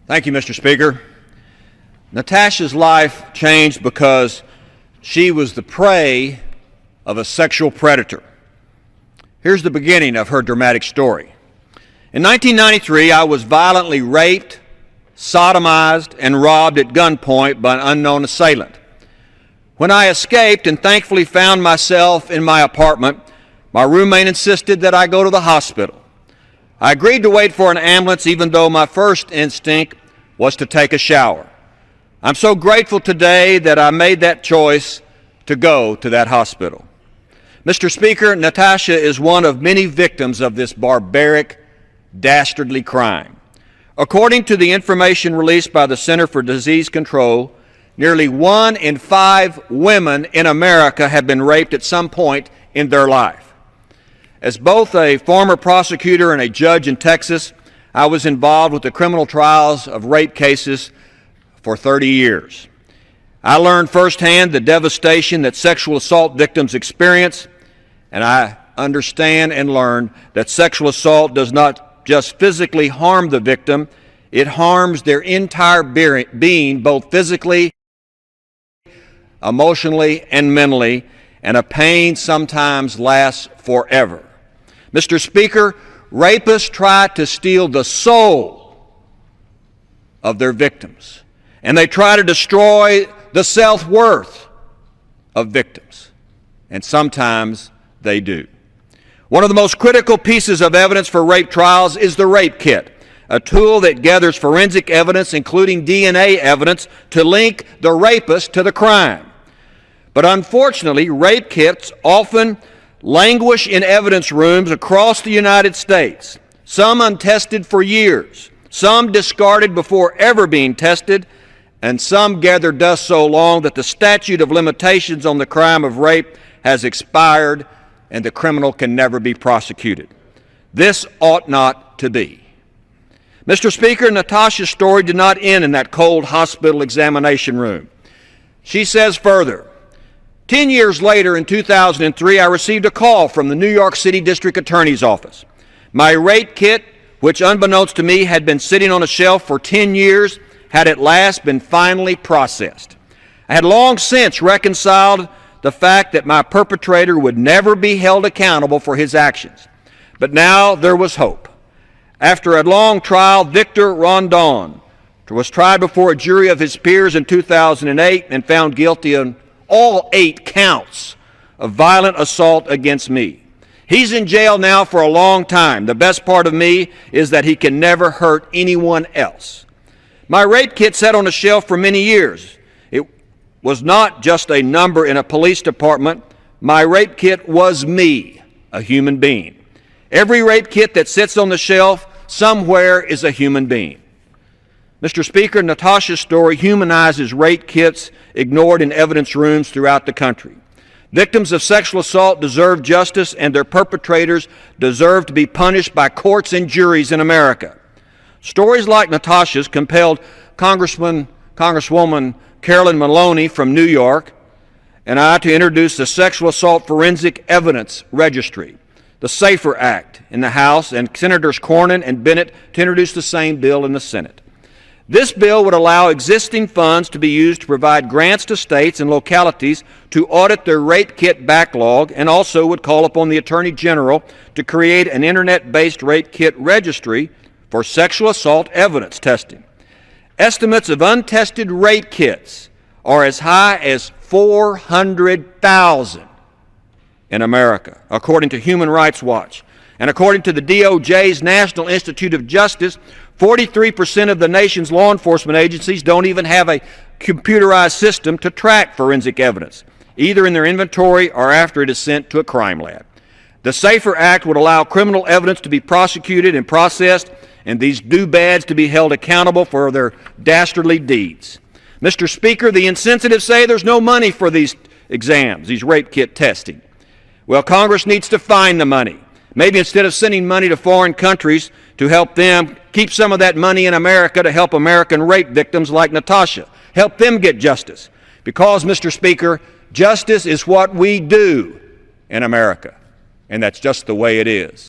Thank you, Mr. Speaker. Natasha's life changed because she was the prey of a sexual predator. Here's the beginning of her dramatic story. In 1993, I was violently raped, sodomized, and robbed at gunpoint by an unknown assailant. When I escaped and thankfully found myself in my apartment, my roommate insisted that I go to the hospital. I agreed to wait for an ambulance even though my first instinct was to take a shower. I'm so grateful today that I made that choice to go to that hospital. Mr. Speaker, Natasha is one of many victims of this barbaric, dastardly crime. According to the information released by the Center for Disease Control, nearly 1 in 5 women in America have been raped at some point in their life. As both a former prosecutor and a judge in Texas, I was involved with the criminal trials of rape cases for 30 years. I learned firsthand the devastation that sexual assault victims experience, and I understand and learn that sexual assault does not just physically harm the victim, it harms their entire being, both physically, emotionally, and mentally, and a pain sometimes lasts forever. Mr. Speaker, rapists try to steal the soul of their victims, and they try to destroy the self-worth of victims, and sometimes they do. One of the most critical pieces of evidence for rape trials is the rape kit, a tool that gathers forensic evidence, including DNA evidence, to link the rapist to the crime. But unfortunately, rape kits often languish in evidence rooms across the United States, some untested for years, some discarded before ever being tested, and some gather dust so long that the statute of limitations on the crime of rape has expired and the criminal can never be prosecuted. This ought not to be. Mr. Speaker, Natasha'S story did not end in that cold hospital examination room. She says further, 10 years later, in 2003, I received a call from the New York City District Attorney's Office. My rape kit, which unbeknownst to me had been sitting on a shelf for 10 years, had at last been finally processed. I had long since reconciled the fact that my perpetrator would never be held accountable for his actions. But now there was hope. After a long trial, Victor Rondon was tried before a jury of his peers in 2008 and found guilty on all 8 counts of violent assault against me. He's in jail now for a long time. The best part of me is that he can never hurt anyone else. My rape kit sat on a shelf for many years. It was not just a number in a police department. My rape kit was me, a human being. Every rape kit that sits on the shelf somewhere is a human being. Mr. Speaker, Natasha'S story humanizes rape kits ignored in evidence rooms throughout the country. Victims of sexual assault deserve justice, and their perpetrators deserve to be punished by courts and juries in America. Stories like Natasha'S compelled Congresswoman Carolyn Maloney from New York and I to introduce the Sexual Assault Forensic Evidence Registry, the SAFER Act in the House, and Senators Cornyn and Bennett to introduce the same bill in the Senate. This bill would allow existing funds to be used to provide grants to states and localities to audit their rape kit backlog, and also would call upon the Attorney General to create an internet-based rape kit registry for sexual assault evidence testing. Estimates of untested rape kits are as high as 400,000 in America, according to Human Rights Watch. And according to the DOJ's National Institute of Justice, 43% of the nation's law enforcement agencies don't even have a computerized system to track forensic evidence, either in their inventory or after it is sent to a crime lab. The SAFER Act would allow criminal evidence to be prosecuted and processed, and these do-bads to be held accountable for their dastardly deeds. Mr. Speaker, the insensitive say there's no money for these exams, these rape kit testing. Well, Congress needs to find the money. Maybe instead of sending money to foreign countries to help them, keep some of that money in America to help American rape victims like Natasha. Help them get justice. Because, Mr. Speaker, justice is what we do in America, and that's just the way it is.